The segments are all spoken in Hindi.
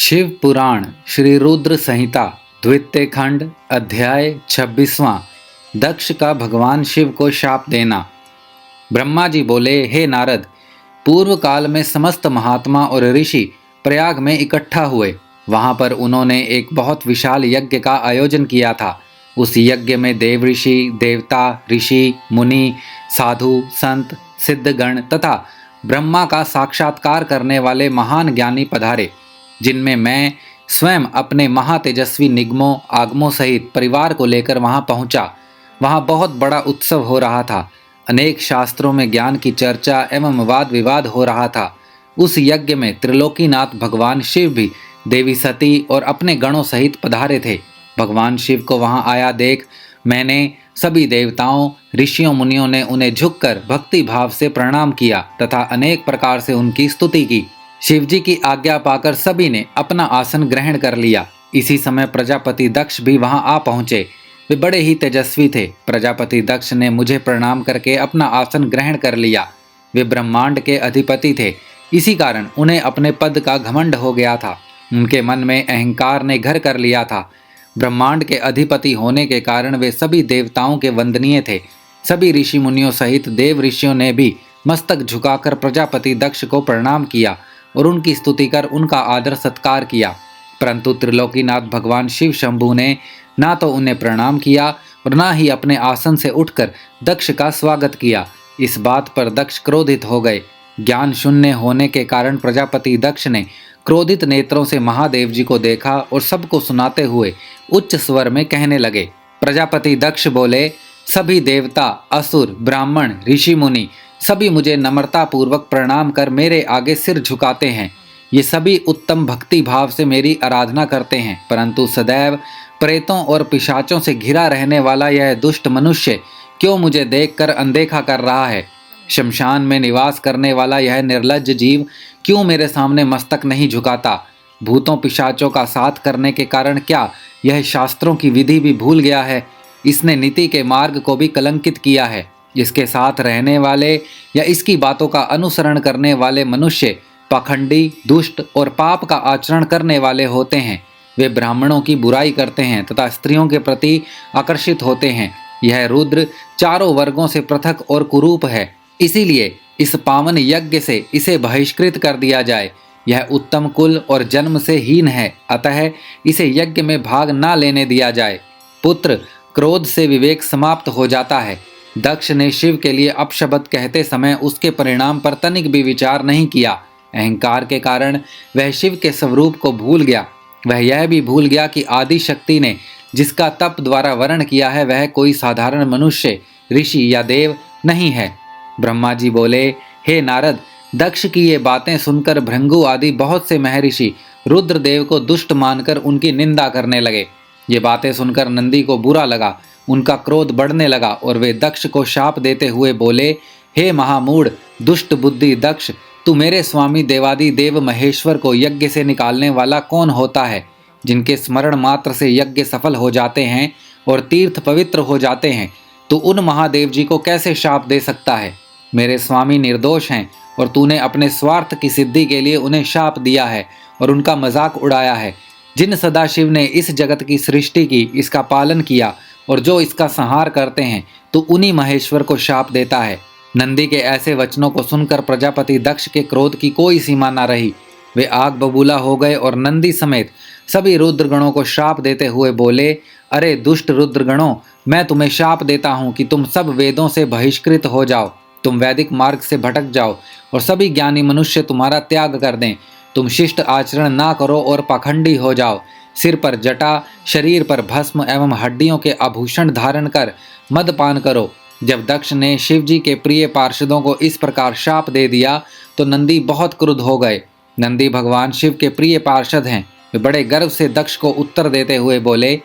शिव पुराण श्री रुद्र संहिता द्वितीय खंड अध्याय 26वां। दक्ष का भगवान शिव को शाप देना। ब्रह्मा जी बोले, हे नारद, पूर्व काल में समस्त महात्मा और ऋषि प्रयाग में इकट्ठा हुए। वहां पर उन्होंने एक बहुत विशाल यज्ञ का आयोजन किया था। उस यज्ञ में देव ऋषि, देवता, ऋषि, मुनि, साधु, संत, सिद्धगण तथा ब्रह्मा का साक्षात्कार करने वाले महान ज्ञानी पधारे, जिनमें मैं स्वयं अपने महातेजस्वी निगमों आगमों सहित परिवार को लेकर वहां पहुंचा। वहां बहुत बड़ा उत्सव हो रहा था। अनेक शास्त्रों में ज्ञान की चर्चा एवं वाद विवाद हो रहा था। उस यज्ञ में त्रिलोकीनाथ भगवान शिव भी देवी सती और अपने गणों सहित पधारे थे। भगवान शिव को वहां आया देख मैंने सभी देवताओं, ऋषियों, मुनियों ने उन्हें झुककर भक्ति भाव से प्रणाम किया तथा अनेक प्रकार से उनकी स्तुति की। शिवजी की आज्ञा पाकर सभी ने अपना आसन ग्रहण कर लिया। इसी समय प्रजापति दक्ष भी वहां आ पहुंचे। वे बड़े ही तेजस्वी थे। प्रजापति दक्ष ने मुझे प्रणाम करके अपना आसन ग्रहण कर लिया। वे ब्रह्मांड के अधिपति थे, इसी कारण उन्हें अपने पद का घमंड हो गया था। उनके मन में अहंकार ने घर कर लिया था। ब्रह्मांड के अधिपति होने के कारण वे सभी देवताओं के वंदनीय थे। सभी ऋषि मुनियों सहित देव ऋषियों ने भी मस्तक झुकाकर प्रजापति दक्ष को प्रणाम किया और उनकी स्तुति कर उनका आदर सत्कार किया। परंतु त्रिलोकीनाथ भगवान शिव शंभु ने ना तो उन्हें प्रणाम किया और ना ही अपने आसन से उठकर दक्ष का स्वागत किया। इस बात पर दक्ष क्रोधित हो गए। ज्ञान शून्य होने के कारण प्रजापति दक्ष ने क्रोधित नेत्रों से महादेव जी को देखा और सबको सुनाते हुए उच्च स्वर में कहने लगे। प्रजापति दक्ष बोले, सभी देवता, असुर, ब्राह्मण, ऋषि मुनि सभी मुझे नम्रता पूर्वक प्रणाम कर मेरे आगे सिर झुकाते हैं। ये सभी उत्तम भक्ति भाव से मेरी आराधना करते हैं, परंतु सदैव प्रेतों और पिशाचों से घिरा रहने वाला यह दुष्ट मनुष्य क्यों मुझे देखकर अनदेखा कर रहा है? शमशान में निवास करने वाला यह निर्लज्ज जीव क्यों मेरे सामने मस्तक नहीं झुकाता? भूतों पिशाचों का साथ करने के कारण क्या यह शास्त्रों की विधि भी भूल गया है? इसने नीति के मार्ग को भी कलंकित किया है। इसके साथ रहने वाले या इसकी बातों का अनुसरण करने वाले मनुष्य पाखंडी, दुष्ट और पाप का आचरण करने वाले होते हैं। वे ब्राह्मणों की बुराई करते हैं तथा स्त्रियों के प्रति आकर्षित होते हैं। यह रुद्र चारों वर्गों से पृथक और कुरूप है, इसीलिए इस पावन यज्ञ से इसे बहिष्कृत कर दिया जाए। यह उत्तम कुल और जन्म से हीन है, अतः इसे यज्ञ में भाग ना लेने दिया जाए। पुत्र, क्रोध से विवेक समाप्त हो जाता है। दक्ष ने शिव के लिए अपशब्द कहते समय उसके परिणाम पर तनिक भी विचार नहीं किया। अहंकार के कारण वह शिव के स्वरूप को भूल गया। वह यह भी भूल गया कि आदि शक्ति ने जिसका तप द्वारा वर्ण किया है वह कोई साधारण मनुष्य, ऋषि या देव नहीं है। ब्रह्मा जी बोले, हे नारद, दक्ष की ये बातें सुनकर भृंगु आदि बहुत से महर्षि रुद्रदेव को दुष्ट मानकर उनकी निंदा करने लगे। ये बातें सुनकर नंदी को बुरा लगा। उनका क्रोध बढ़ने लगा और वे दक्ष को शाप देते हुए बोले, हे महामूढ़, दुष्ट बुद्धि दक्ष, तू मेरे स्वामी देवादि देव महेश्वर को यज्ञ से निकालने वाला कौन होता है? जिनके स्मरण मात्र से यज्ञ सफल हो जाते हैं और तीर्थ पवित्र हो जाते हैं, तो उन महादेव जी को कैसे शाप दे सकता है? मेरे स्वामी निर्दोष हैं और तूने अपने स्वार्थ की सिद्धि के लिए उन्हें शाप दिया है और उनका मजाक उड़ाया है। जिन सदाशिव ने इस जगत की सृष्टि की, इसका पालन किया और जो इसका संहार करते हैं, तो उन्हीं महेश्वर को शाप देता है। नंदी के ऐसे वचनों को सुनकर प्रजापति दक्ष के क्रोध की कोई सीमा न रही। वे आग बबूला हो गए और नंदी समेत सभी रुद्रगणों को शाप देते हुए बोले, अरे दुष्ट रुद्रगणों, मैं तुम्हें शाप देता हूँ कि तुम सब वेदों से बहिष्कृत हो जाओ। तुम वैदिक मार्ग से भटक जाओ और सभी ज्ञानी मनुष्य तुम्हारा त्याग कर दें। तुम शिष्ट आचरण ना करो और पाखंडी हो जाओ। सिर पर जटा, शरीर पर भस्म एवं हड्डियों के आभूषण धारण कर मदपान करो। जब दक्ष ने शिव जी के प्रिय पार्षदों को इस प्रकार शाप दे दिया तो नंदी बहुत क्रुद्ध हो गए। नंदी भगवान शिव के प्रिय पार्षद हैं। वे बड़े गर्व से दक्ष को उत्तर देते हुए बोले,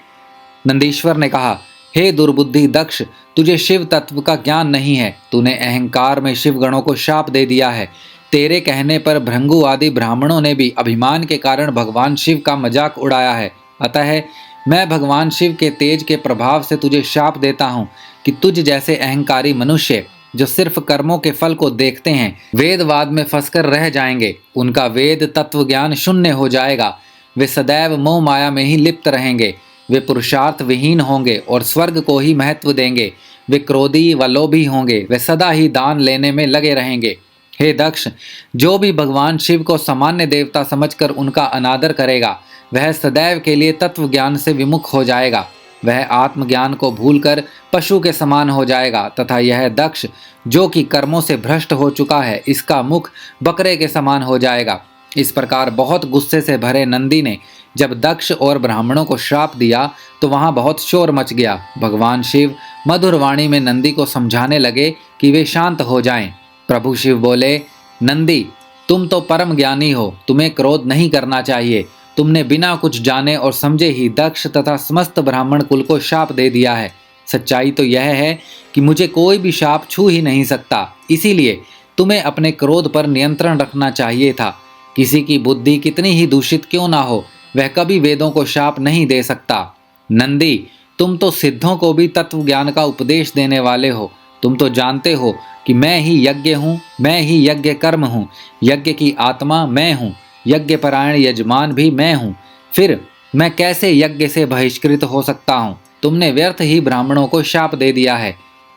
नंदीश्वर ने कहा, हे दुर्बुद्धि दक्ष, तुझे शिव तत्व का ज्ञान नहीं है। तूने अहंकार में शिव गणों को शाप दे दिया है। तेरे कहने पर भृंगु आदि ब्राह्मणों ने भी अभिमान के कारण भगवान शिव का मजाक उड़ाया है। अतः मैं भगवान शिव के तेज के प्रभाव से तुझे शाप देता हूँ कि तुझ जैसे अहंकारी मनुष्य जो सिर्फ कर्मों के फल को देखते हैं वेदवाद में फंसकर रह जाएंगे। उनका वेद तत्व ज्ञान शून्य हो जाएगा। वे सदैव मोह माया में ही लिप्त रहेंगे। वे पुरुषार्थ विहीन होंगे और स्वर्ग को ही महत्व देंगे। वे क्रोधी व लोभी होंगे। वे सदा ही दान लेने में लगे रहेंगे। हे दक्ष, जो भी भगवान शिव को सामान्य देवता समझकर उनका अनादर करेगा, वह सदैव के लिए तत्व ज्ञान से विमुख हो जाएगा। वह आत्मज्ञान को भूलकर पशु के समान हो जाएगा तथा यह दक्ष, जो कि कर्मों से भ्रष्ट हो चुका है, इसका मुख बकरे के समान हो जाएगा। इस प्रकार बहुत गुस्से से भरे नंदी ने जब दक्ष और ब्राह्मणों को श्राप दिया तो वहां बहुत शोर मच गया। भगवान शिव मधुर वाणी में नंदी को समझाने लगे कि वे शांत हो जाएं। प्रभु शिव बोले, नंदी, तुम तो परम ज्ञानी हो, तुम्हें क्रोध नहीं करना चाहिए। तुमने बिना कुछ जाने और समझे ही दक्ष तथा समस्त ब्राह्मण कुल को शाप दे दिया है। सच्चाई तो यह है कि मुझे कोई भी शाप छू ही नहीं सकता, इसीलिए तुम्हें अपने क्रोध पर नियंत्रण रखना चाहिए था। किसी की बुद्धि कितनी ही दूषित क्यों ना हो, वह कभी वेदों को शाप नहीं दे सकता। नंदी, तुम तो सिद्धों को भी तत्व ज्ञान का उपदेश देने वाले हो। तुम तो जानते हो कि मैं ही यज्ञ हूँ, मैं ही यज्ञ कर्म हूँ, यज्ञ की आत्मा मैं हूँ, यज्ञ परायण यजमान भी मैं हूँ। फिर मैं कैसे यज्ञ से बहिष्कृत हो सकता हूँ? तुमने व्यर्थ ही ब्राह्मणों को शाप दे दिया है।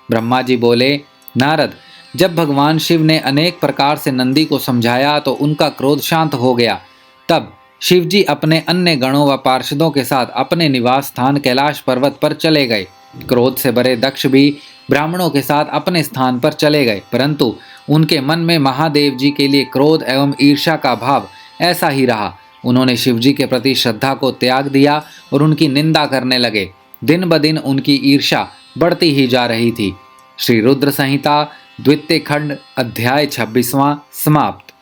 ब्रह्मा जी बोले, नारद, जब भगवान शिव ने अनेक प्रकार से नंदी को समझाया तो उनका क्रोध शांत हो गया। तब शिव जी अपने अन्य गणों व पार्षदों के साथ अपने निवास स्थान कैलाश पर्वत पर चले गए। क्रोध से भरे दक्ष भी ब्राह्मणों के साथ अपने स्थान पर चले गए, परंतु उनके मन में महादेव जी के लिए क्रोध एवं ईर्ष्या का भाव ऐसा ही रहा। उन्होंने शिव जी के प्रति श्रद्धा को त्याग दिया और उनकी निंदा करने लगे। दिन ब दिन उनकी ईर्ष्या बढ़ती ही जा रही थी। श्री रुद्र संहिता द्वितीय खंड अध्याय 26वां समाप्त।